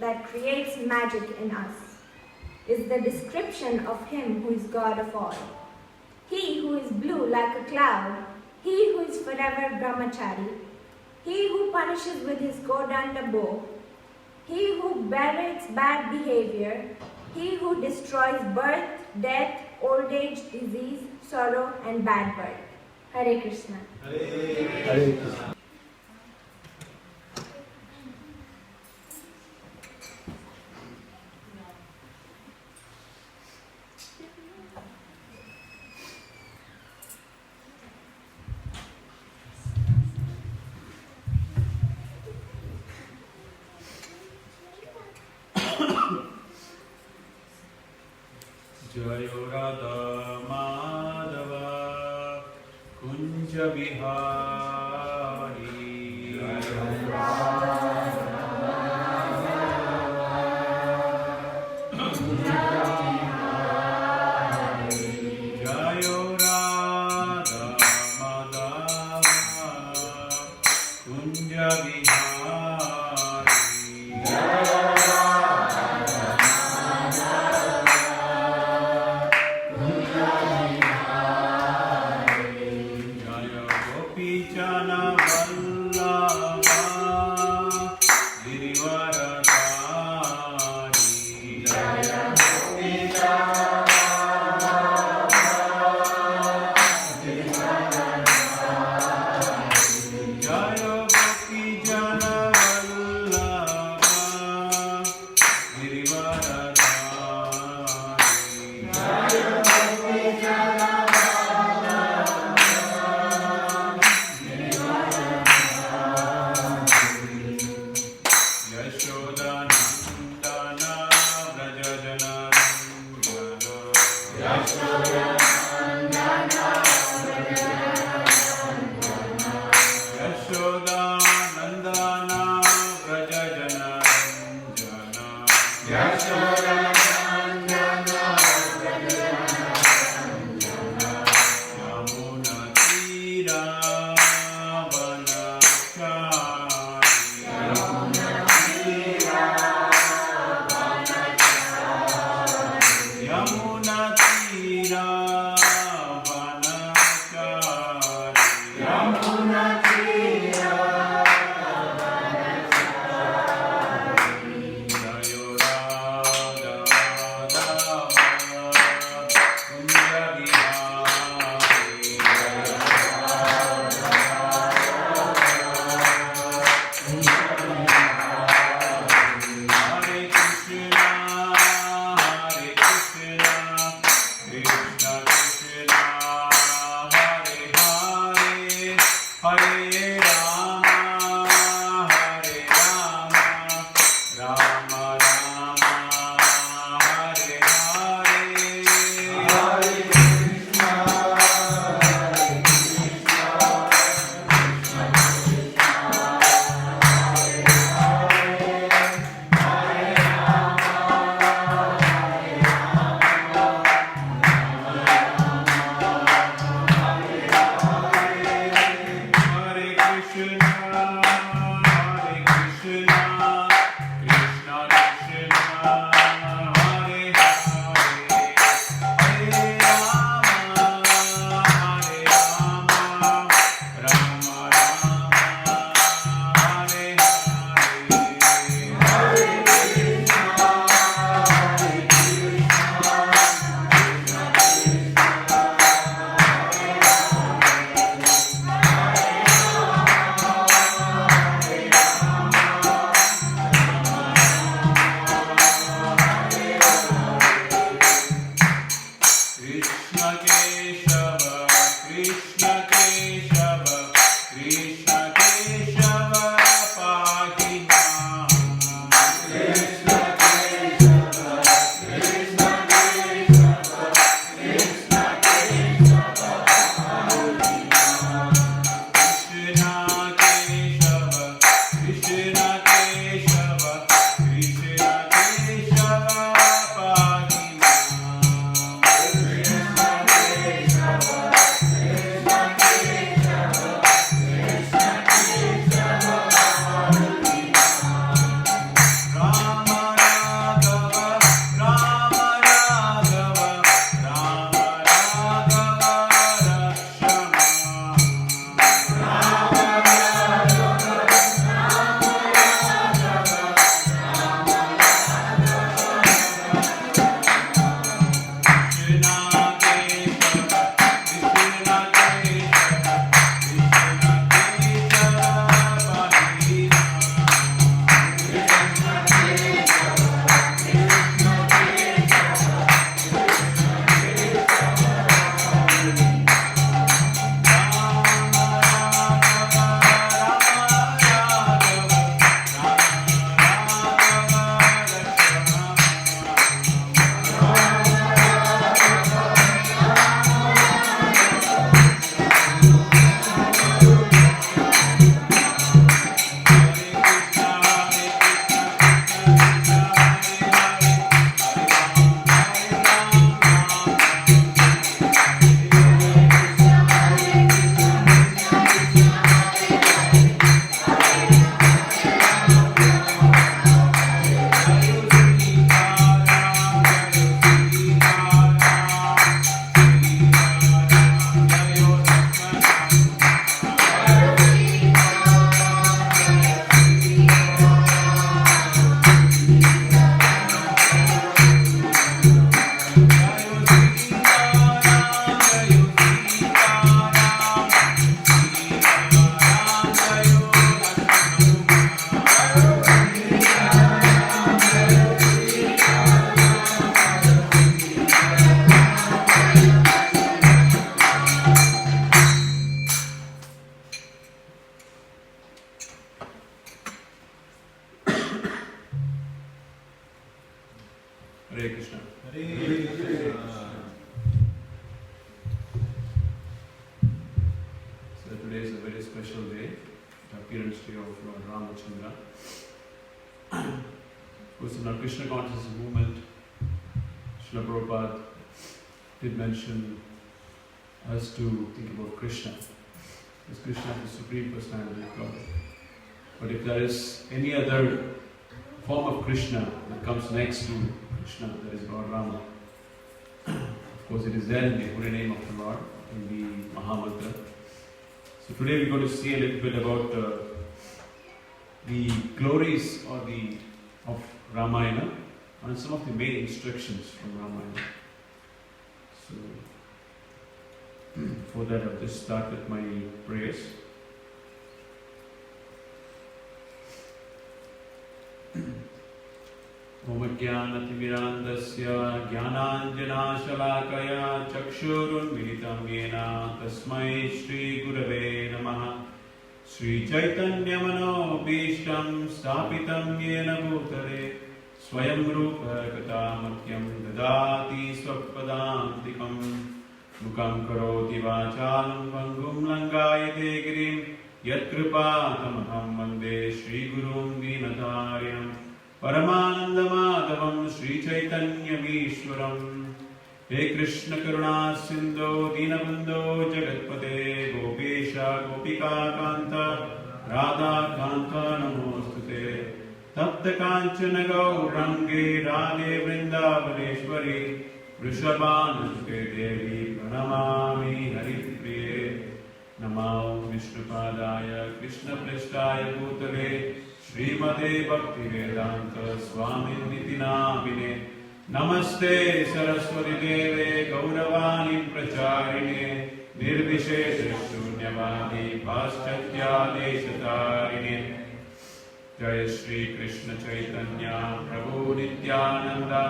that creates magic in us, is the description of him who is God of all. He who is blue like a cloud, he who is forever brahmachari, he who punishes with his Godanda bow, he who barricades bad behavior, he who destroys birth, death, old age, disease, sorrow, and bad birth. Hare Krishna. Hare Krishna. Jayo Radha Madhava Kunja Bihari Jayo Radha Madhava Kunja Bihari Jana Vallabha Girivaradhari Jaya Gopi Jana Vallabha Girivaradhari Jaya Gopi Jana today is a very special day, the appearance day of Lord Ramachandra. Of course, in our Krishna consciousness movement, Srila Prabhupada did mention us to think about Krishna. Because Krishna is the Supreme Personality of God. But if there is any other form of Krishna that comes next to Krishna, that is Lord Rama. Of course, it is there in the holy name of the Lord, in the Mahamantra. So today we're going to see a little bit about the glories of Ramayana and some of the main instructions from Ramayana. So, for that I'll just start with my prayers. Om Jnanatimirandasya Jnananjanashalakaya Chakshurunmilitam Yena Tasmai Shri Gurave Namaha Shri Chaitanya Manobhishtam Stapitam Yena Bhutale Swayam Rupa Katamatyam Dadati Swapadantikam Mukam Karoti Vachalam Vangum Langayate Girim Yat Kripatamaham Vande Shri Gurum Dinatarinam Paramananda Madhavam Shri Chaitanya Vishwaram He Krishna Karuna Sindho Dinabandho Jagatpate Gopesha Gopika Kanta Radha Kanta Namostute Tapta Kanchana Gaurange Radhe Vrindavaneshwari Vrishabhanute Devi Pranamami Haripriye Namao Vishnupadaya Krishna Prashtaya Bhutale Srimate Bhakti Vedanta Swami Nitinamine Namaste Saraswati Deve Gauravani Pracharine Nirvishesha Shunyavadi Paschatya Deshatarine Jaya Shri Krishna Chaitanya Prabhu Nityananda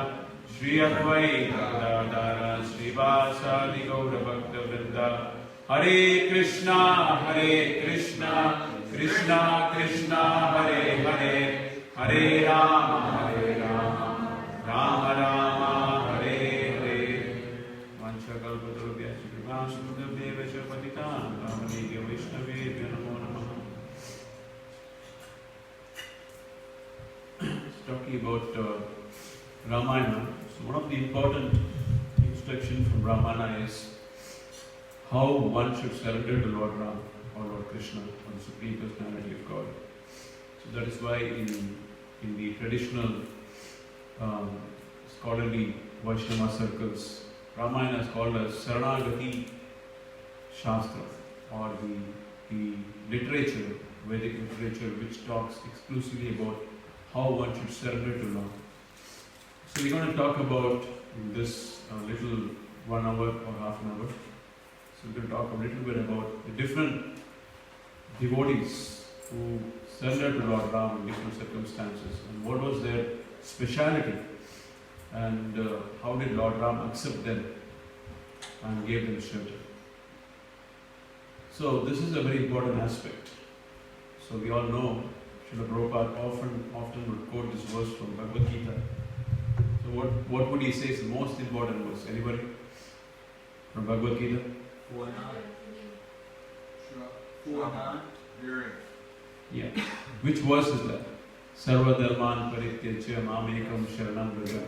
Shri Advaita Gadadhara Srivasadi Gaura Bhakta Vrinda Hare Krishna Krishna Krishna Hare Hare Hare Rama Rama Rama Hare Hare Vancha Kalpatarubhya Shri Sudhavdeva Patitan Ramanidya Vaishnavebhya Namo Namaha. Talking about Ramayana, so one of the important instructions from Ramayana is how one should surrender to Lord Rama or Lord Krishna, or the Supreme Personality of God. So that is why in the traditional scholarly Vaishnava circles, Ramayana is called as Saranagati Shastra, or the literature, Vedic literature, which talks exclusively about how one should surrender to Lord. So we're going to talk about in this little 1 hour or half an hour. So we're going to talk a little bit about the different devotees who surrendered to Lord Rama in different circumstances and what was their speciality and how did Lord Rama accept them and gave them shelter. So this is a very important aspect. So we all know Srila Prabhupada often would quote this verse from Bhagavad Gita. So what would he say is the most important verse? Anybody? From Bhagavad Gita? Yeah. Which verse is that? Sarva dharman parityajya mamekam sharanam vraja.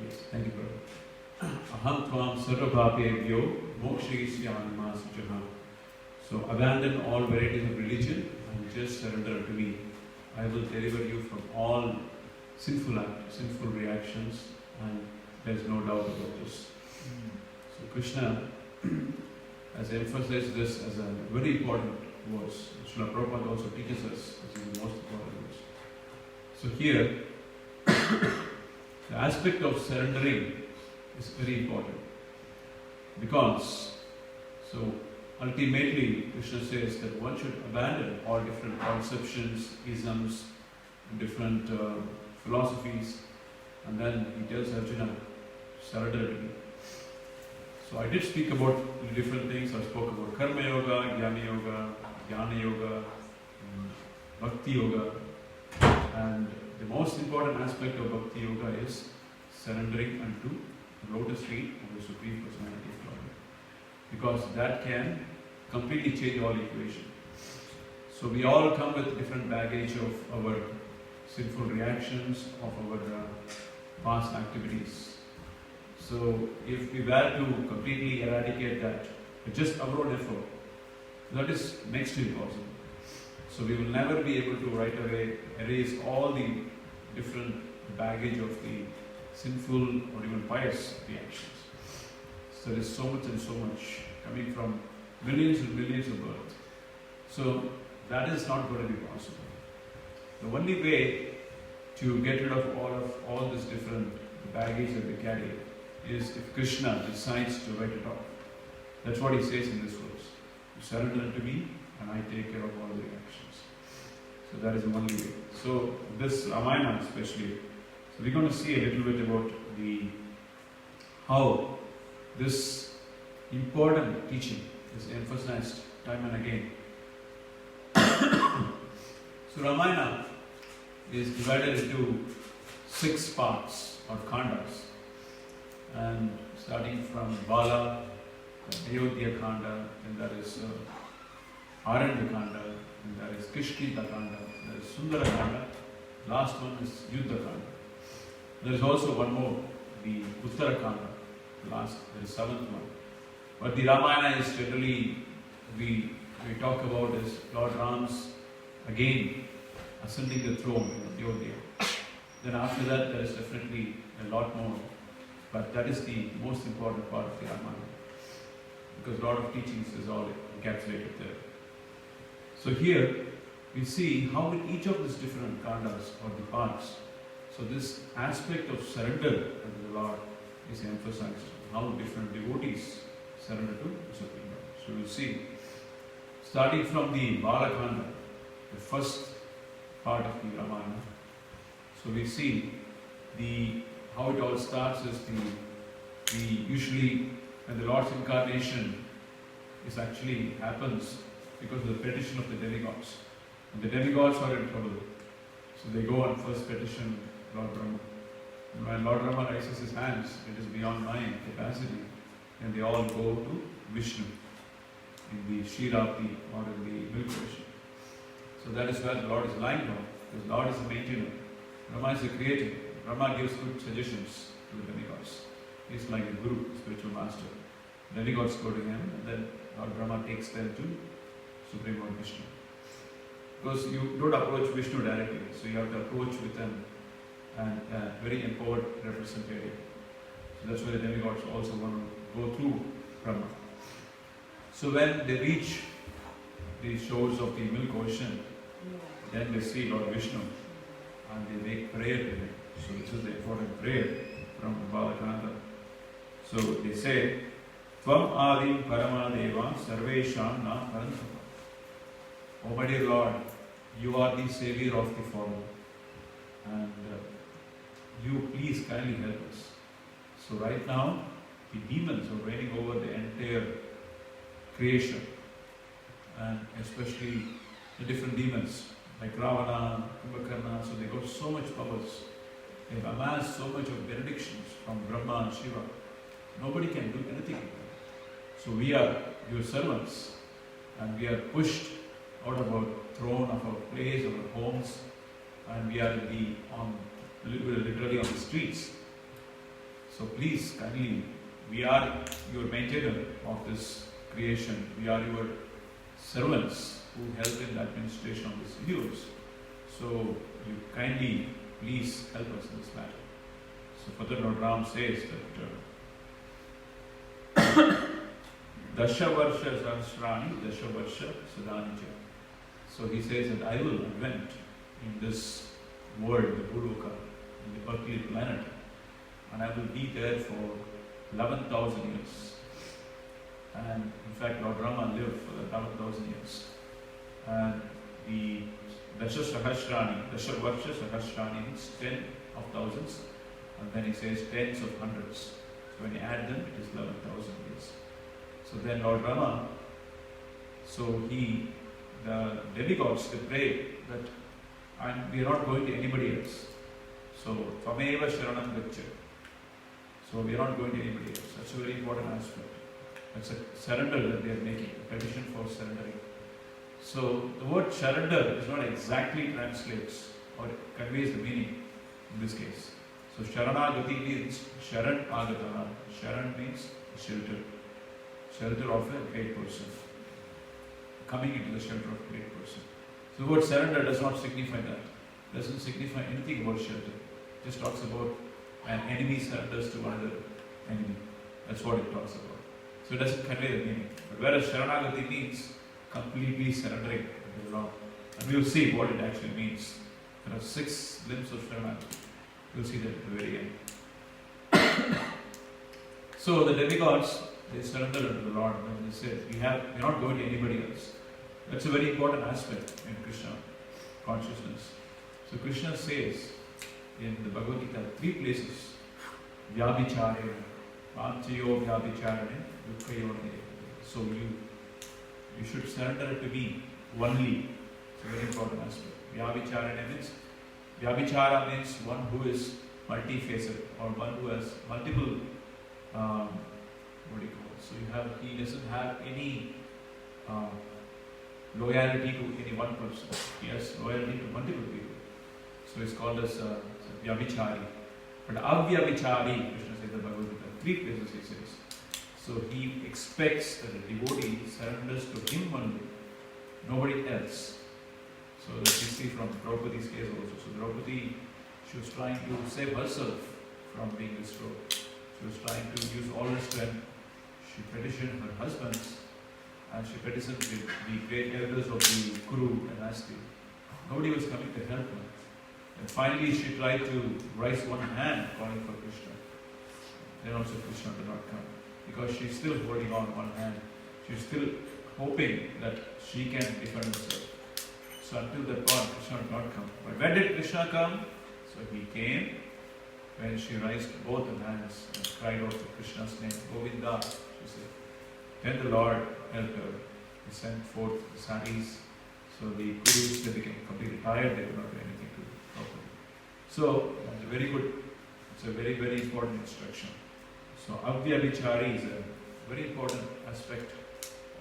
Yes, thank you, brother. Aham tvam sarvabhapebhyo mokshayishyami masujaha. So abandon all varieties of religion and just surrender to me. I will deliver you from all sinful acts, sinful reactions, and there is no doubt about this. So Krishna has emphasized this as a very important verse. Srila Prabhupada also teaches us this is the most important verse. So here, the aspect of surrendering is very important because, so ultimately Krishna says that one should abandon all different conceptions, isms, different philosophies, and then he tells Arjuna, surrender to me. So I did speak about different things. I spoke about Karma Yoga, Jnana Yoga, Bhakti Yoga, and the most important aspect of Bhakti Yoga is surrendering unto the lotus feet of the Supreme Personality of God. Because that can completely change all equation. So we all come with different baggage of our sinful reactions, of our past activities. So if we were to completely eradicate that with just our own effort, that is next to impossible. So we will never be able to right away erase all the different baggage of the sinful or even pious reactions. So there is so much and so much coming from millions and millions of births. So that is not going to be possible. The only way to get rid of all this different baggage that we carry is if Krishna decides to write it off. That's what he says in this verse. You surrender unto me and I take care of all the reactions. So that is the only way. So this Ramayana especially, so we're going to see a little bit about how this important teaching is emphasized time and again. So Ramayana is divided into 6 parts or khandas, and starting from Bala, Ayodhya Khanda, then there is Aranya Khanda, then there is Kishkinda Khanda, there is Sundara Khanda, last one is Yuddha Khanda. There is also one more, the Uttara Khanda, last, there is 7th one. But the Ramayana is generally, we talk about is Lord Ram's again ascending the throne in Ayodhya. Then after that there is definitely a lot more, but that is the most important part of the Ramayana, because a lot of teachings is all encapsulated there. So here we see how in each of these different khandas or the parts, so this aspect of surrender to the Lord is emphasized, how different devotees surrender to the Supreme Lord. So we'll see, starting from the Bala Khanda, the first part of the Ramayana. So we see how it all starts is the usually when the Lord's incarnation is actually happens because of the petition of the demigods. And the demigods are in trouble. So they go on first petition Lord Rama. And when Lord Rama raises his hands, it is beyond my capacity. And they all go to Vishnu in the Shirapti or in the milk ocean. So that is where the Lord is lying down, because Lord is the maintainer. Rama is the creator. Rama gives good suggestions to the demigods. He is like a guru, spiritual master. Demigods go to him, and then Lord Rama takes them to Supreme Lord Vishnu. Because you don't approach Vishnu directly, so you have to approach with them and very empowered representative. So that's why the demigods also want to go through Rama. So when they reach the shores of the milk ocean, then they see Lord Vishnu and they make prayer to him. So this is the important prayer from Balakanda. So they say, Tvam Adim Paramadeva Sarvesham Na Parantapa. O my dear Lord, you are the savior of the fallen, and you please kindly help us. So right now, the demons are reigning over the entire creation, and especially the different demons like Ravana, Kumbhakarna. So they got so much powers. They've amassed so much of benedictions from Brahma and Shiva. Nobody can do anything with them. So we are your servants, and we are pushed out of our throne, of our place, of our homes, and we are literally on the streets. So please, kindly, we are your maintainer of this creation. We are your servants who help in the administration of this universe. So you kindly, please help us in this matter. So further Lord Ram says that Dasha Varsha Sahasrani, Dasha Varsha Sadanija. So he says that I will advent in this world, the Bhuluka, in the earthly planet, and I will be there for 11,000 years. And in fact, Lord Rama lived for 11,000 years. And the Dasha Sahasrani, Dasha Varsha Sahasrani means 10 of thousands, and then he says tens of hundreds. So when you add them, it is 11,000 years. So then Lord Rama, the demigods, they pray that we are not going to anybody else. So, Tvameva Sharanam Gaccha. So we are not going to anybody else. That's a very important aspect. It's a surrender that they are making, a petition for surrendering. So the word surrender is not exactly translates or conveys the meaning in this case. So Sharanagati means Sharan Agata. Sharan means shelter. Shelter of a great person. Coming into the shelter of a great person. So the word surrender does not signify that. It doesn't signify anything about shelter. It just talks about an enemy surrenders to another enemy. That's what it talks about. So it doesn't convey the meaning. But whereas Sharanagati means completely surrendering to the Lord. And we will see what it actually means. There are 6 limbs of Sharanagati. We'll see that at the very end. So the demigods, they surrendered unto the Lord when they said, we're not going to anybody else. That's a very important aspect in Krishna consciousness. So Krishna says in the Bhagavad Gita 3 places, Vyabhicharena, Panchayo Vyabhicharene, Dukkayone. So you should surrender to me only. It's a very important aspect. Vyabhicharene means, Vyabhichara means one who is multi-faced or one who has multiple, what do you call it? So he doesn't have any loyalty to any one person. He has loyalty to multiple people. So it's called as Vyabhichari. But Avyabhichari, Krishna says in the Bhagavad Gita, 3 places he says. So he expects that the devotee surrenders to him only, nobody else. So that we see from Draupadi's case also. So Draupadi, she was trying to save herself from being destroyed. She was trying to use all her strength. She petitioned her husbands and she petitioned the great elders of the Kuru and Asti. Nobody was coming to help her. And finally she tried to raise one hand calling for Krishna. Then also Krishna did not come. Because she's still holding on one hand. She's still hoping that she can defend herself. So until that point, Krishna did not come. But when did Krishna come? So he came when she raised both her hands and cried out to Krishna's name, Govinda, she said. Then the Lord helped her. He sent forth the saris. So the Kurus, they became completely tired. They could not do anything to help her. So it's a very good, it's a very, very important instruction. So Avyabhichari is a very important aspect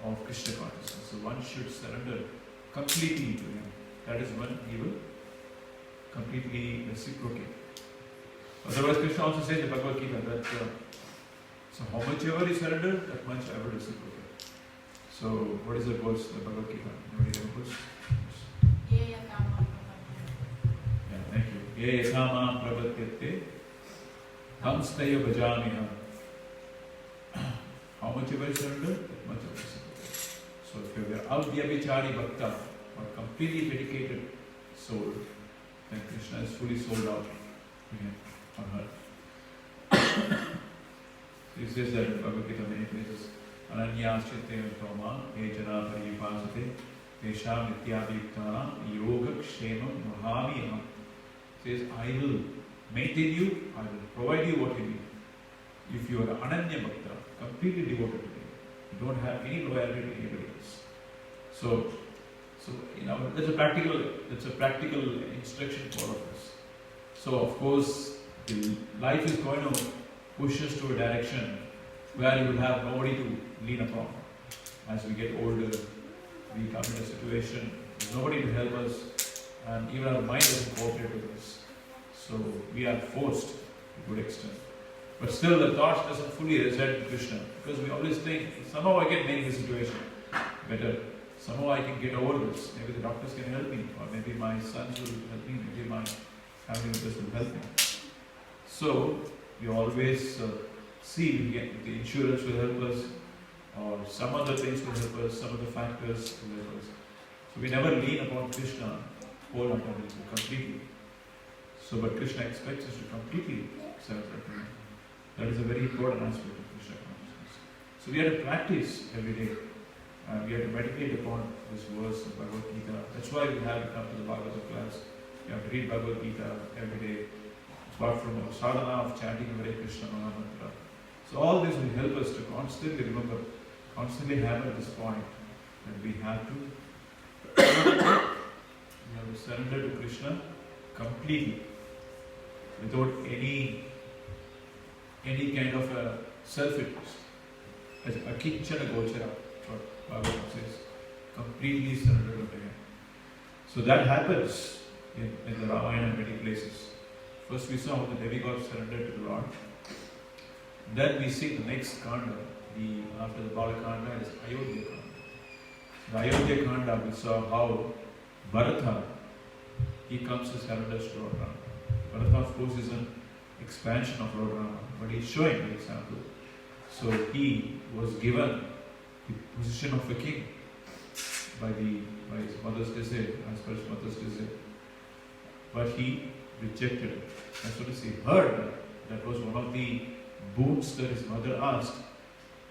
of Krishna consciousness. So one should surrender completely to him. That is when he will completely reciprocate. Otherwise, Krishna also says in the Bhagavad Gita that so how much ever you surrender, that much I will reciprocate. So what is the verse in the Bhagavad Gita? Anybody remembers? Yeah, thank you. Ye yathama pravatyate hamstaya bhajamiham. How much ever you surrender, that much I will reciprocate. So if you are Avyabhichari Bhakta, or completely dedicated soul, then Krishna is fully sold out to him or her. So he says that in Bhagavad Gita many places, Ananyashrite Toma, Ejana Paripasate, Tesham Nityabhiktanam, Yoga Kshemam Mahamiyam. Says, I will maintain you, I will provide you what you need. If you are Ananya Bhakta, completely devoted to me, you don't have any loyalty to anybody else. So that's a practical instruction for all of us. So of course, life is going to push us to a direction where you will have nobody to lean upon. As we get older, we come in a situation, there's nobody to help us, and even our mind doesn't cooperate with us. So we are forced to a good extent. But still the thought doesn't fully reside in Krishna, because we always think, somehow I can make the situation better. Somehow I can get over this. Maybe the doctors can help me, or maybe my sons will help me, maybe my family members will help me. So we always see the insurance will help us, or some other things will help us, some other factors will help us. So we never lean upon Krishna wholeheartedly, completely. So, but Krishna expects us to completely surrender to him. That is a very important aspect of Krishna consciousness. So we have to practice every day. We have to meditate upon this verse of Bhagavad Gita. That's why we have to come to the Bhagavad class. We have to read Bhagavad Gita every day. Apart from our sadhana of chanting Hare Krishna Maha Mantra. So all this will help us to constantly remember, constantly hammer this point that we have to surrender to Krishna completely, without any kind of a self-interest. Akinchana Gochara, what Bhagavatam says, completely surrendered unto him. So that happens in the Ramayana in many places. First we saw how the demigods surrendered to the Lord. Then we see the next Kanda, after the Balakanda is Ayodhya Kanda. The Ayodhya Kanda, we saw how Bharata, he comes to surrender to Lord Rama. Bharata, of course, is an expansion of Lord Rama, but he's showing the example. So he was given the position of a king by his mother's desire, as per his mother's desire. But he rejected it. As soon as he heard that was one of the boons that his mother asked,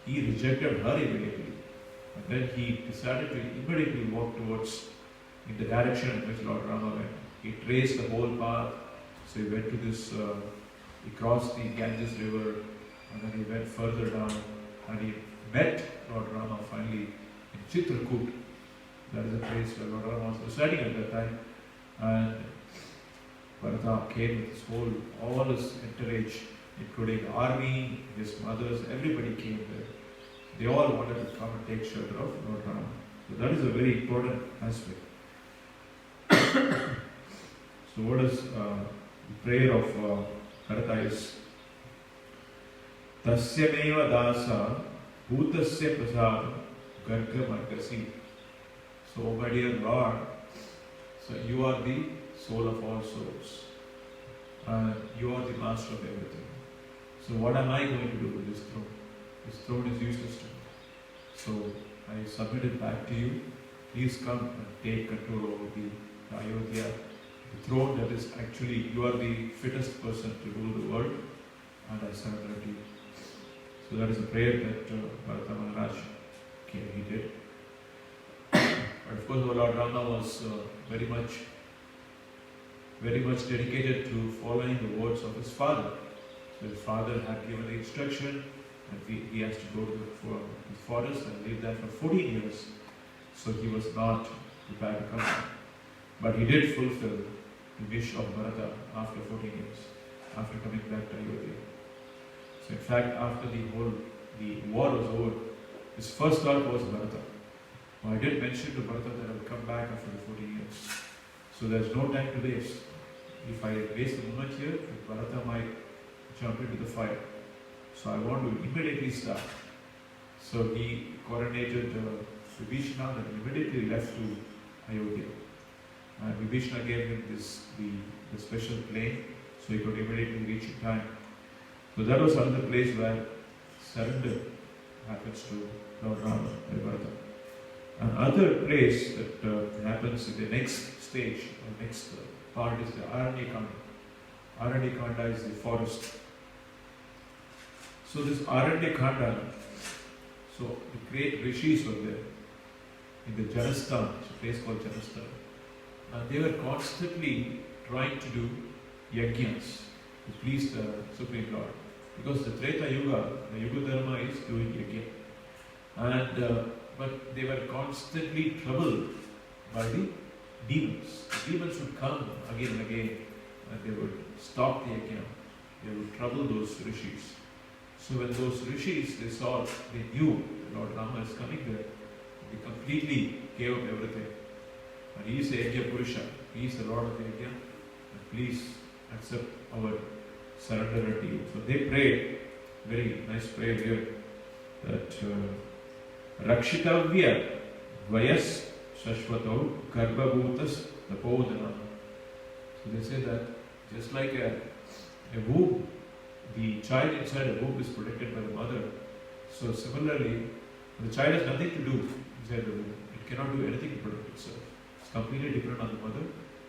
he rejected her immediately. And then he decided to immediately walk towards in the direction in which Lord Rama went. He traced the whole path. So he went to this, he crossed the Ganges river, and then he went further down, and he met Lord Rama finally in Chitrakoot. That is a place where Lord Rama was residing at that time. And Bharata came with all his entourage, including the army, his mothers, everybody came there. They all wanted to come and take shelter of Lord Rama. So that is a very important aspect. So what is the prayer of Bharata is Tasyameva Dasa Bhutasya Prasad Garga Margasi. So, my dear Lord, so you are the soul of all souls. You are the master of everything. So what am I going to do with this throne? This throne is useless to me. So I submit it back to you. Please come and take control over the Ayodhya, the throne that is actually, you are the fittest person to rule the world, and I surrender to you. So that is a prayer that Bharata Maharaj he did. But of course, Lord Rama was very much dedicated to following the words of his father. So his father had given the instruction that he has to go to the forest and live there for 14 years. So he was not prepared to come back. But he did fulfill the wish of Bharata after 14 years, after coming back to Ayodhya. So in fact, after the war was over, his first thought was Bharata. Well, I did mention to Bharata that I will come back after the 14 years. So there's no time to waste. If I waste a moment here, Bharata might jump into the fire. So I want to immediately start. So he coordinated Vibhishana and immediately left to Ayodhya. And Vibhishana gave him the special plane, so he could immediately reach in time. So that was another place where surrender happens to Lord Rama by Bharata. Another place that happens in the next stage, or next part, is the Aranyakanda. Aranyakanda is the forest. So this Aranyakanda, so the great rishis were there in the Janasthan, it's a place called Janasthan. And they were constantly trying to do yajnas to please the Supreme Lord. Because the Treta Yuga, the Yuga Dharma is doing yajna. But they were constantly troubled by the demons. The demons would come again and again, and they would stop the yajna. They would trouble those rishis. So when those rishis, they knew that Lord Rama is coming there, they completely gave up everything. And he is the Yajna Purusha, he is the Lord of the Yajna, and please accept our surrender to you. So they prayed, very nice prayer here, that Rakshitavya Vayas Shashvato Garbhabhutas Tapodana. So they say that just like a womb, the child inside a womb is protected by the mother. So similarly, the child has nothing to do inside the womb. It cannot do anything to protect itself. It's completely dependent on the mother.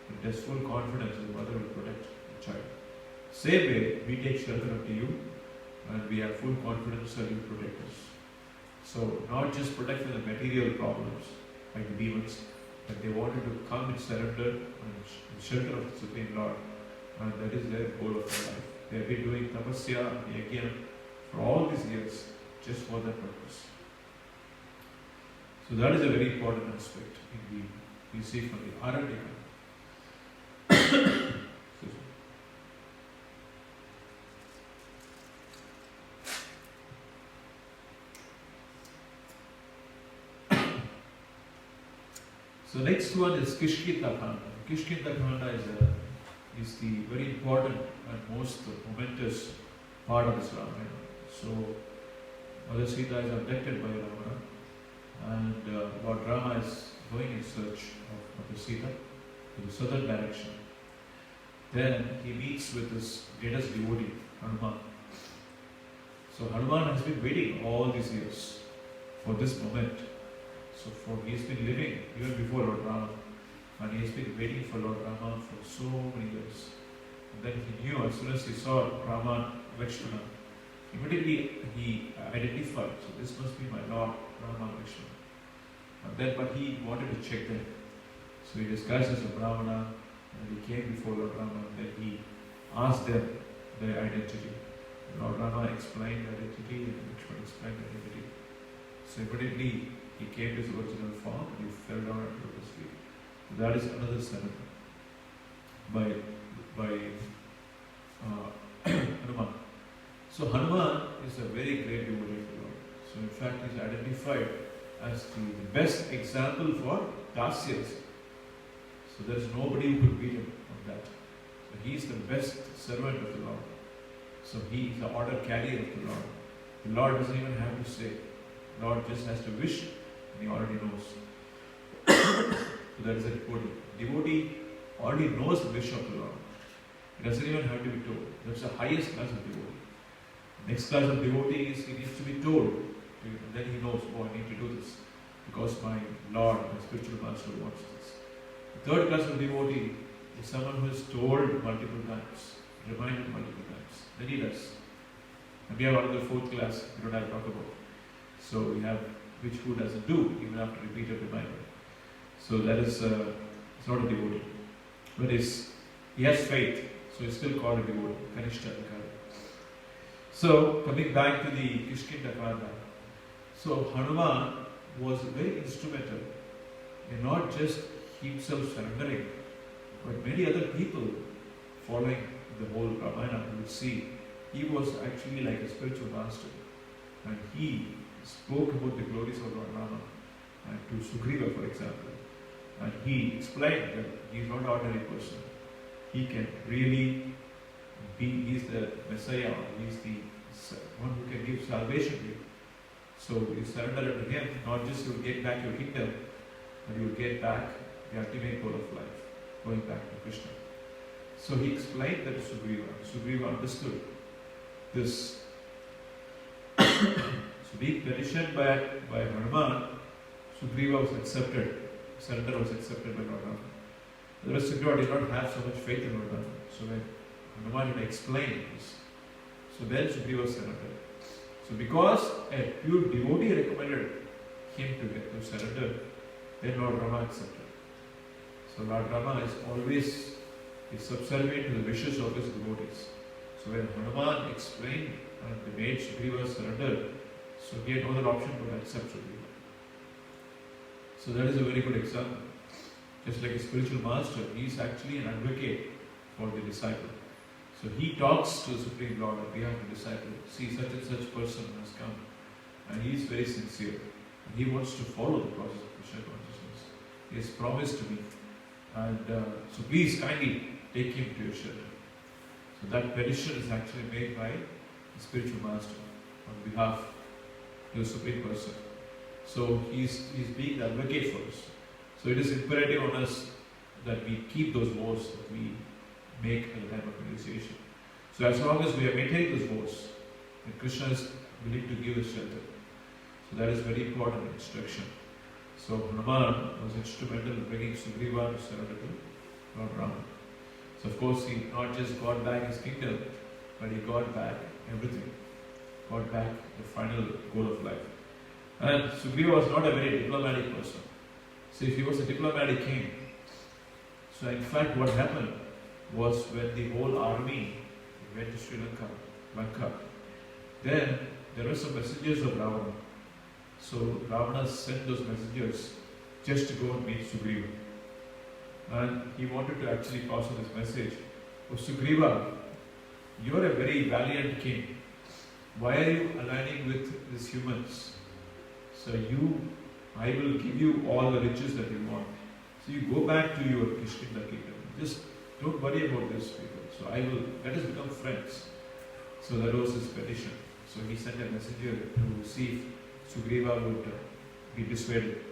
It has full confidence that the mother will protect the child. Same way, we take shelter unto you, and we have full confidence that you protect us. So not just protect from the material problems like the demons, but they wanted to come and surrender and shelter of the Supreme Lord, and that is their goal of their life. They have been doing tapasya and yajna for all these years just for that purpose. So that is a very important aspect we see from the Aranyaka. So next one is Kishkinda Khanda. Kishkinda Khanda is the very important and most momentous part of this Ramayana. So Mother Sita is abducted by Rama, and Lord Rama is going in search of Mother Sita to the southern direction. Then he meets with his greatest devotee, Hanuman. So Hanuman has been waiting all these years for this moment. So he's been living even before Lord Rama, and he's been waiting for Lord Rama for so many years. And then he knew as soon as he saw Rama, Lakshmana, immediately he identified, so this must be my Lord Rama, Lakshmana. And then, but he wanted to check them. So he disguised as a Brahmana, and he came before Lord Rama, and then he asked them their identity. Lord Rama explained the identity, and Lakshmana explained the identity. So immediately he came to his original form, and he fell down at Lotus feet. So that is another surrender by Hanuman. So Hanuman is a very great devotee of the Lord. So in fact he is identified as the best example for Dasyas. So there is nobody who could beat him on that. So he is the best servant of the Lord. So he is the order carrier of the Lord. The Lord doesn't even have to say. The Lord just has to wish, and he already knows. So that is a devotee. Devotee already knows the wish of the Lord. He doesn't even have to be told. That's the highest class of devotee. Next class of devotee is he needs to be told. And then he knows, oh, I need to do this because my Lord, my spiritual master wants this. The third class of devotee is someone who is told multiple times, reminded multiple times. Then he does. And we have another fourth class we don't have to talk about. So we have who doesn't do even after repeated reminder. So that is it's not a devotee. But he has faith, so he's still called a devotee. Kanishta Adhikari. So coming back to the Kishkinda Khanda. So Hanuman was very instrumental in not just himself surrendering, but many other people following the whole Ramayana. You will see he was actually like a spiritual master, and he spoke about the glories of Lord Rama and to Sugriva, for example, and he explained that he is not an ordinary person. He can really be, he is the Messiah, he is the one who can give salvation to you. So you surrender to him, not just you will get back your kingdom, but you will get back the ultimate goal of life, going back to Krishna. So he explained that to Sugriva. Sugriva understood this. So being petitioned by Hanuman, Sugriva was accepted. Surrender was accepted by Lord Rama. The rest of God did not have so much faith in Lord Rama. So when Hanuman had explained this, so then Sugriva surrendered. So because a pure devotee recommended him to surrender, then Lord Rama accepted. So Lord Rama is always subservient to the wishes of his devotees. So when Hanuman explained and made Sugriva surrender, so he had no other option but to accept Sugriva. So that is a very good example. Just like a spiritual master, he is actually an advocate for the disciple. So he talks to the Supreme Lord on behalf of the disciple. See, such and such person has come, and he is very sincere. And he wants to follow the process of Krishna consciousness. He has promised to me, and so please kindly take him to your shelter. So that petition is actually made by the spiritual master on behalf of the Supreme Person. So he's being the advocate for us. So it is imperative on us that we keep those vows that we make at the time of renunciation. So as long as we are maintaining those vows, then Krishna is willing to give us shelter. So that is very important instruction. So Hanuman was instrumental in bringing Sugriva to surrender to Lord Rama. So of course he not just got back his kingdom, but he got back everything. Got back the final goal of life. And Sugriva was not a very diplomatic person. So if he was a diplomatic king, so in fact what happened was when the whole army went to Sri Lanka, then there were some messengers of Ravana. So Ravana sent those messengers just to go and meet Sugriva. And he wanted to actually pass on this message. Oh Sugriva, you are a very valiant king. Why are you aligning with these humans? So I will give you all the riches that you want. So you go back to your Kishkinda kingdom. Just don't worry about this people. So let us become friends. So that was his petition. So he sent a messenger to see if Sugriva would be dissuaded.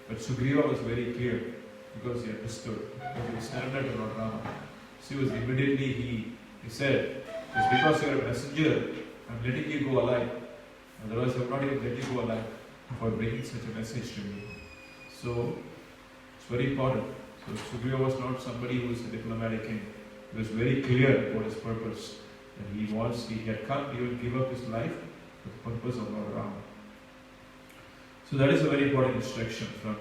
But Sugriva was very clear because he understood. Because he was surrendered to Lord Rama. So immediately he said, just because you are a messenger, I'm letting you go alive. Otherwise I would not even let you go alive for bringing such a message to me. So it's very important. So Sugriva was not somebody who was a diplomatic king. He was very clear about his purpose. That he had come, he would give up his life for the purpose of Lord Rama. So that is a very important instruction from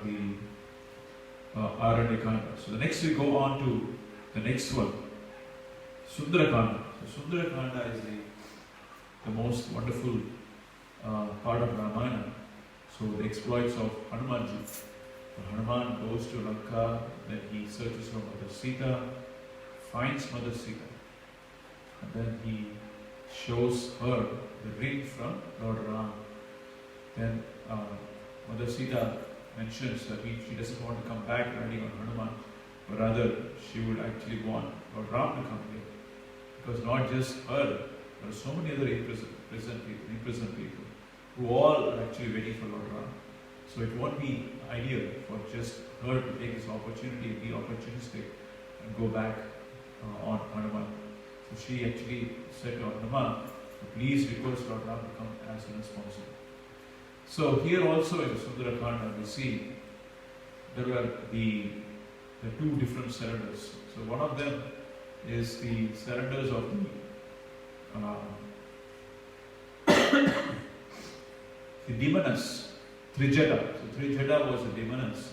the Aranyakanda. So the next we go on to the next one, Sundarakanda. So Sundarakanda is the most wonderful part of Ramayana. So the exploits of Hanumanji. So Hanuman goes to Lanka, then he searches for Mother Sita, finds Mother Sita, and then he shows her the ring from Lord Ram. Then Mother Sita mentions that she doesn't want to come back riding on Hanuman, but rather she would actually want Lord Ram to come here. Because not just her, there are so many other imprisoned people who all are actually waiting for Lord Ram. So it won't be ideal for just her to take this opportunity, be opportunistic, and go back on Hanuman. So she actually said to Hanuman, please request Lord Ram to come as soon as possible. So here also in the Sundarakanda we see there were the two different surrenders. So one of them is the surrenders of the demoness, Trijata. So Trijata was a demoness.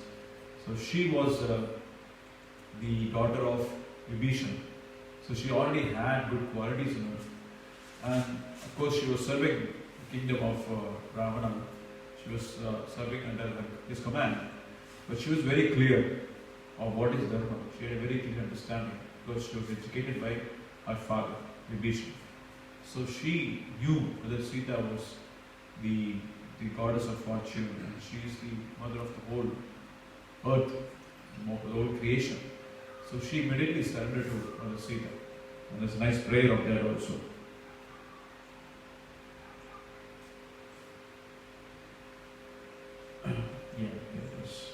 So she was the daughter of Vibhishan. So she already had good qualities in her. And of course she was serving the kingdom of Ravana. She was serving under his command. But she was very clear of what is Dharma. She had a very clear understanding because she was educated by her father, Vibhishan. So she knew that Sita was the goddess of fortune and she is the mother of the whole earth, the whole creation. So she immediately surrendered to Mother Sita. And there's a nice prayer of that also. Yes.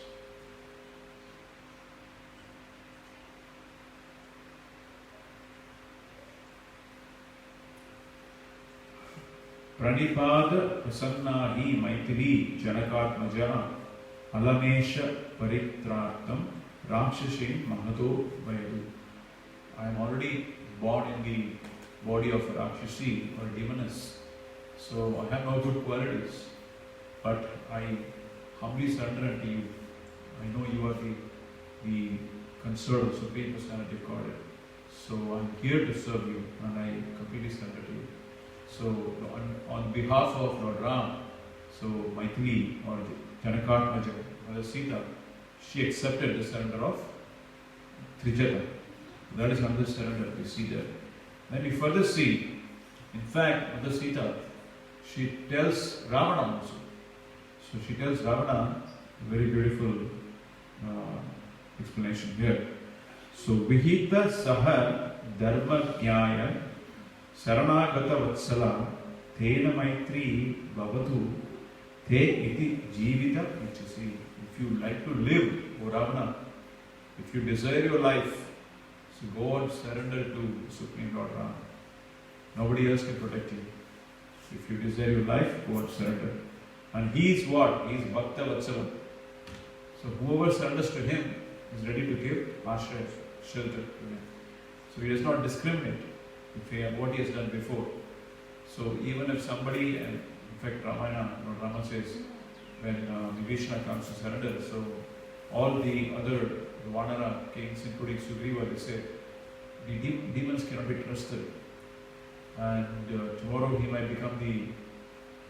Pranipad prasanna hi maitri janakatmaja alamesha paritrartam rakshashin mahato vayadu. I am already born in the body of a Rakshasi or a demoness. So I have no good qualities. But I humbly surrender unto you. I know you are the concerned Supreme Personality of Godhead. So I'm here to serve you and I completely surrender to you. So on behalf of Lord Ram, so Maithili or Janakatmaja, Mother Sita, she accepted the surrender of Trijata. That is another surrender we see there. Then we further see, in fact, Mother Sita, she tells Ravana also. So she tells Ravana a very beautiful explanation here. So Vihita Saha Dharma Jnaya Saranagata Vatsala Tena Maitri Bhavatu Te Iti Jivita Ichasi. If you like to live, O Ravana, if you desire your life, so go and surrender to the Supreme Lord Rama. Nobody else can protect you. If you desire your life, go and surrender. And he is what? He is Bhakta Vatsalam. So whoever surrenders to him is ready to give ashraya, shelter to him. So he does not discriminate what he has done before. So even if somebody, and in fact Ramayana, Lord Rama says, when Vibhishana comes to surrender, so all the other Vanara kings, including Sugriva, they say, the demons cannot be trusted. And tomorrow he might become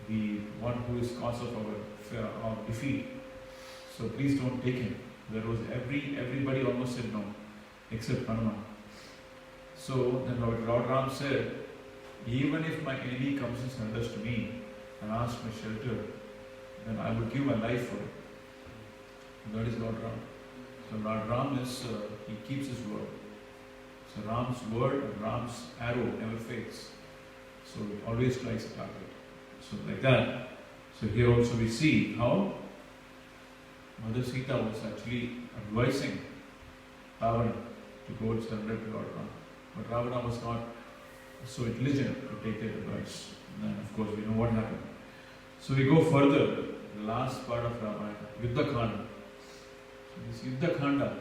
the one who is cause of our defeat. So please don't take him. There was everybody almost said no, except Hanuman. So then Lord Ram said, even if my enemy comes and surrenders to me and asks for shelter, then I would give my life for it. And that is Lord Ram. So Lord Ram is, he keeps his word. So Ram's word and Ram's arrow never fades. So it always strikes a target. So like that. So here also we see how Mother Sita was actually advising Ravana to go and surrender to Lord Rama. But Ravana was not so intelligent to take that advice. And then of course we know what happened. So we go further, the last part of Ramayana, Yuddha Khanda. So this Yuddha Khanda,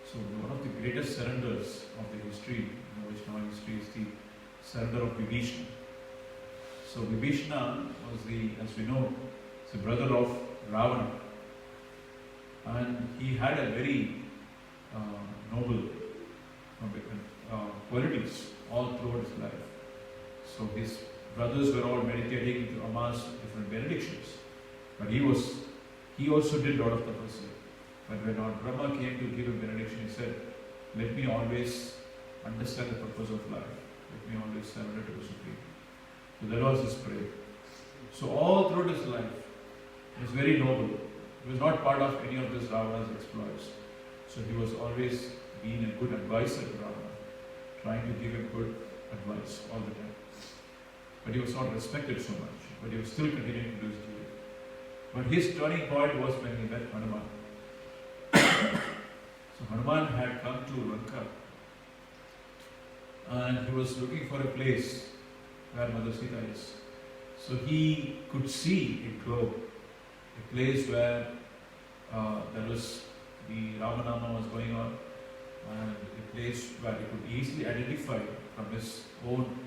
so one of the greatest surrenders of the history, Vaishnava history, is the surrender of Vibhishana. So Vibhishana was as we know, the brother of Ravana. And he had a very noble qualities all throughout his life. So his brothers were all meditating to Rama's different benedictions. But he also did a lot of tapasya. But when Lord Rama came to give a benediction, he said, let me always understand the purpose of life. Let me always surrender to the Supreme. So that was his prayer. So all throughout his life, he was very noble. He was not part of any of this Ravana's exploits. So he was always being a good advisor to Ravana, trying to give him good advice all the time. But he was not respected so much. But he was still continuing to do his duty. But his turning point was when he met Hanuman. So Hanuman had come to Lanka and he was looking for a place where Mother Sita is. So he could see a grove, a place where there was the Ramanama was going on, and a place where he could easily identify from his own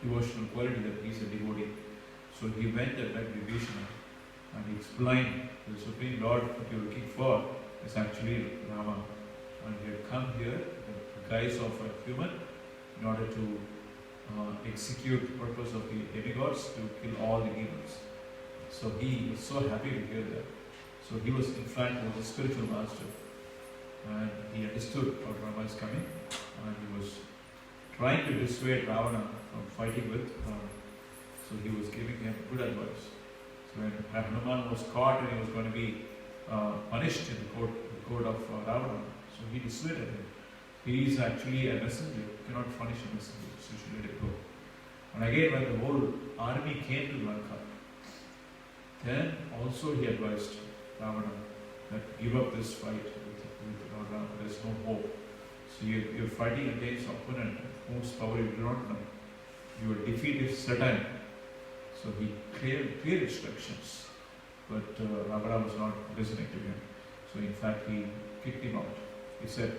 devotional quality that he is a devotee. So he went and met Vibhishana and he explained to the Supreme Lord what you are looking for is actually Rama. And he had come here in the guise of a human in order to execute the purpose of the demigods to kill all the demons. So he was so happy to hear that. So he was in fact a spiritual master. And he understood what Rama is coming. And he was trying to dissuade Ravana from fighting with Rama. So he was giving him good advice. So when Hanuman was caught and he was going to be punished in the court of Ravana, so he dissuaded him. He is actually a messenger. You cannot punish a messenger, so you should let it go. And again, when the whole army came to Lanka, then also he advised Ravana that give up this fight with Lord Rama. There is no hope. So you're fighting against an opponent whose power you do not know. Your defeat is certain. So he clear instructions. But Ravana was not listening to him. So in fact he kicked him out. He said,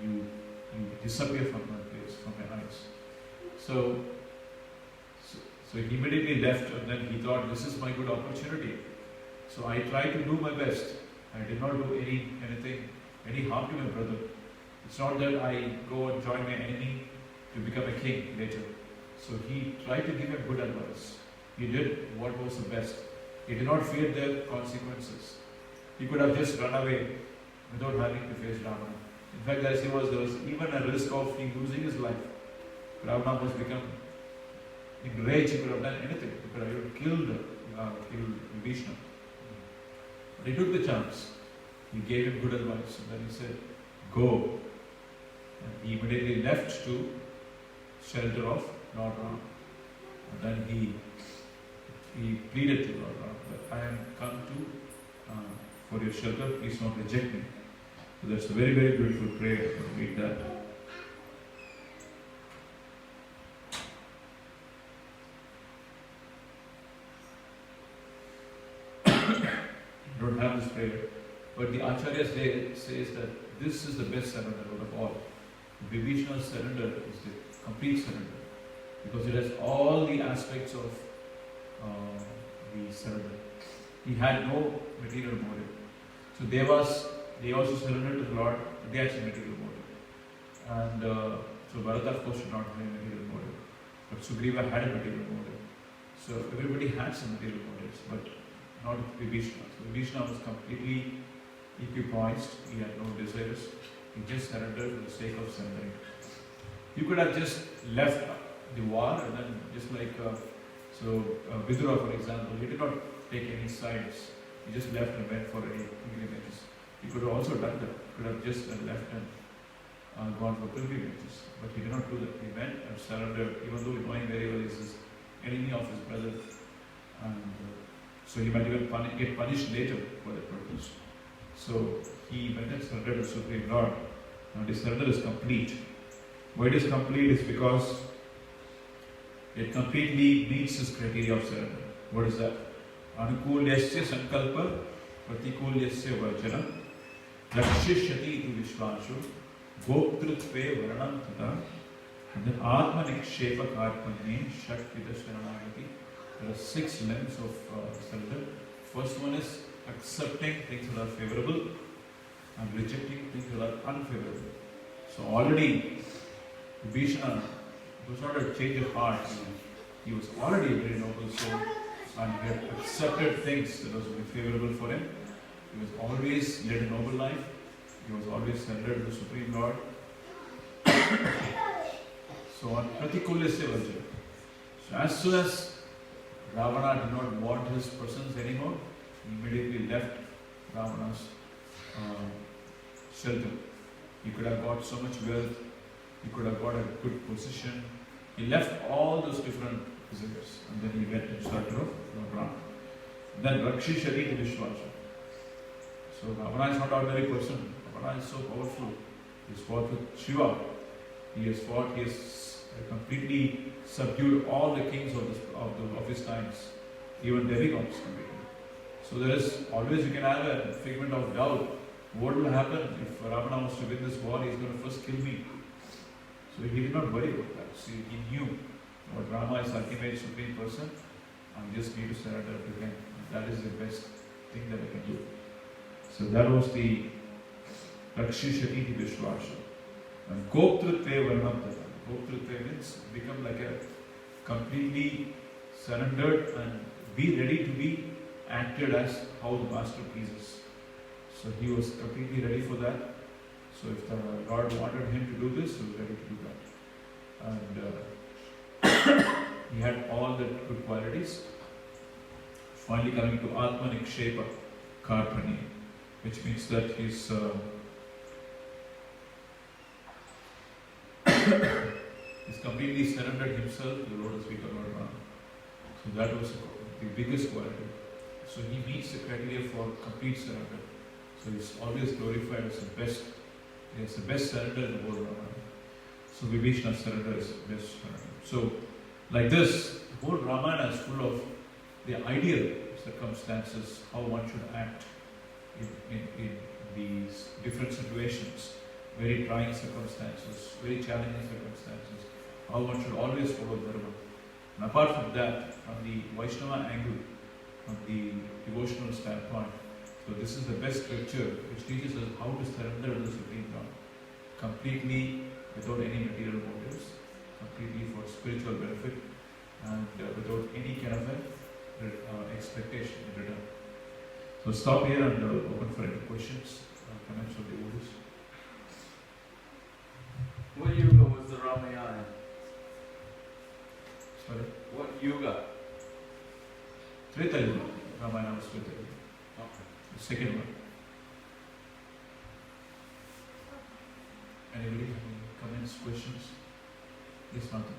you disappear from my place, from my eyes. So he immediately left, and then he thought, this is my good opportunity. So I tried to do my best. I did not do any harm to my brother. It's not that I go and join my enemy to become a king later. So he tried to give him good advice. He did what was the best. He did not fear the consequences. He could have just run away without having to face Ravana. In fact, as there was even a risk of him losing his life. Ravana was become in rage. He could have done anything. He could have killed Vibhishana. But he took the chance. He gave him good advice, and then he said, go. And he immediately left to shelter of Lord Rama. And then he pleaded to Lord Rama that I am come to for your shelter, please don't reject me. So that's a very, very beautiful prayer. Read that. I don't have this prayer, but the Acharyas says that this is the best surrender of all. Vibhishana's surrender is the complete surrender because it has all the aspects of the surrender. He had no material motive. So Devas, they also surrendered to the Lord, but they had some material motive. And so Bharata, of course, did not have a material motive. But Sugriva had a material motive. So everybody had some material motives, but not Vibhishana. So Vibhishana was completely equipoised. He had no desires. He just surrendered for the sake of surrendering. You could have just left the war and then just like, Vidura, for example, he did not take any sides. He just left and went for any pilgrimages. He could have also done that. He could have just left and gone for pilgrimages. But he did not do that. He went and surrendered, even though knowing very well he's his enemy of his brother. And so he might even get punished later for that purpose. So he went and surrendered to the Supreme Lord. Now the surrender is complete. Why it is complete is because it completely meets his criteria of surrender. What is that? Anukulyasya sankalpa pratikulyasya vajana lakshishyati iti vishvashu goptrutve varanam tata and then atma nikshepa karpanye shakvita sharanagati. There are 6 limbs of surrender. First one is accepting things that are favorable and rejecting things that are unfavorable. So already Vibhishana was not a change of heart. He was already a very noble soul and he had accepted things that was favorable for him. He was always led a noble life. He was always surrendered to the Supreme Lord. So on Pratikulyasya Vajra. So as soon as Ravana did not want his presence anymore, he immediately left Ravana's shelter. He could have got so much wealth, he could have got a good position. He left all those different desires and then he went in search of Ravana. Then Rakshishati Vishwasha. So Ravana is not an ordinary person. Ravana is so powerful. He has fought with Shiva. He has completely subdued all the kings of his times, even demigods completely. So there is always, you can have a figment of doubt. What will happen if Ravana was to win this war? He is going to first kill me. So he did not worry about that. See, he knew that Rama is ultimate supreme person. I just need to surrender to him. That is the best thing that I can do. So that was the Rakshishati Vishwasha. And Goptrutve Varnam Tata. Goptrutve means become like a completely surrendered and be ready to be acted as how the master pleases. So he was completely ready for that. So if the Lord wanted him to do this, he was ready to do that. And he had all the good qualities. Finally coming to Atma Nikshepa Karpani, which means that he's completely surrendered himself to the Lord as we call Rama. So that was the biggest quality. So he meets the criteria for complete surrender. So he's always glorified as the best. He has the best surrender in the whole Ramayana. So Vibhishana's surrender is the best surrender. So like this, the whole Ramayana is full of the ideal circumstances, how one should act in these different situations, very trying circumstances, very challenging circumstances, how one should always follow Dharma. And apart from that, from the Vaishnava angle, from the devotional standpoint, so this is the best scripture which teaches us how to surrender to the Supreme Lord, completely without any material motives, completely for spiritual benefit, and without any kind of expectation in return. So stop here and open for any questions, comments of the devotees. What yuga was the Ramayana? Sorry? What yuga? Treta Yuga. Ramayana was Treta Yuga. Okay. The second one. Anybody have any comments, questions? Yes, Martha.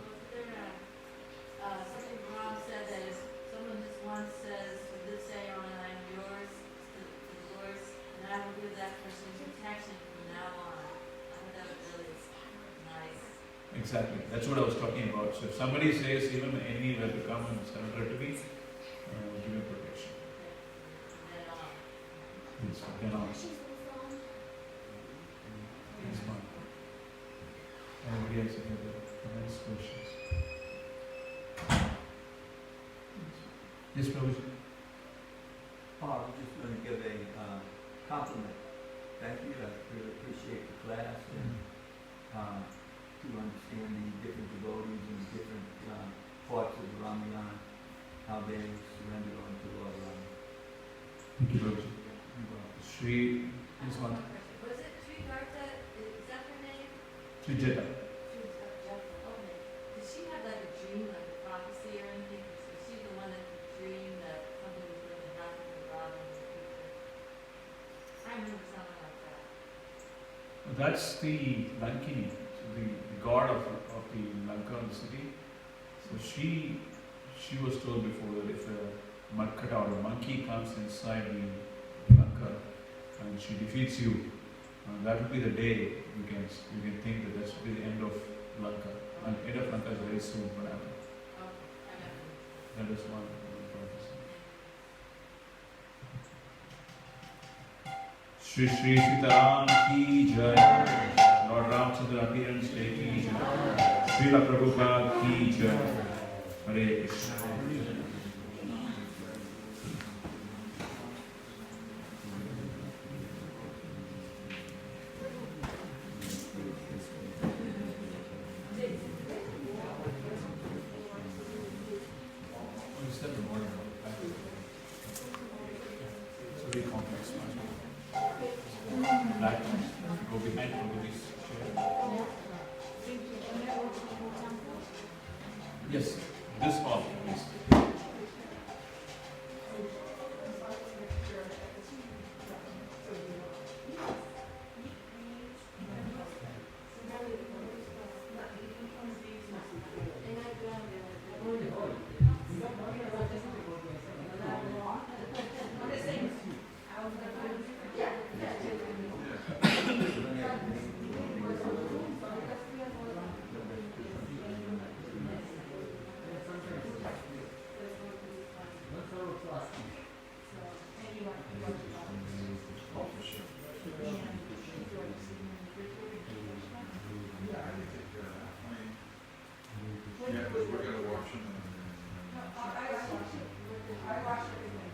Something Ram said that if someone just once says, from this day on, I'm yours, is yours, and I will give that person protection from now on. I thought that was really nice. Exactly. That's what I was talking about. So if somebody says, even an enemy will come and surrender to me, give me protection. Then on. Yes, then on. Yes, Martha. Anybody else have any comments, questions? Yes, Prabhuji. I was just going to give a compliment. Thank you. I really appreciate the class and to understand the different devotees and different parts of the Ramayana, how they surrendered on to Lord Rama. Thank you, Prabhuji. Shri, yes, Martha. Was it Sri Garta? Is that her name? Shri Jeta. Okay. Did she have like a dream, like a prophecy or anything? Was she the one that could dream that something was going to happen to Rob in the future? I remember something like that. That's the Lankini, the god of the Lanka, the city. So she was told before that if a mudkata or a monkey comes inside the Lanka and she defeats you, that will be the day you can think that that should be the end of Lanka. And end of Lanka is very soon what happen. Okay, I got it. That is one prophecy. Shri Shri Sitaram ki jai. Lord Ramchandra appearance day ki jai. Srila Prabhupada ki jai. Hare Krishna. It's a very complex one. Black, go behind Prabhu's chair. Yes, this hall, please. Yeah, because we're gonna watch them. I watched everything.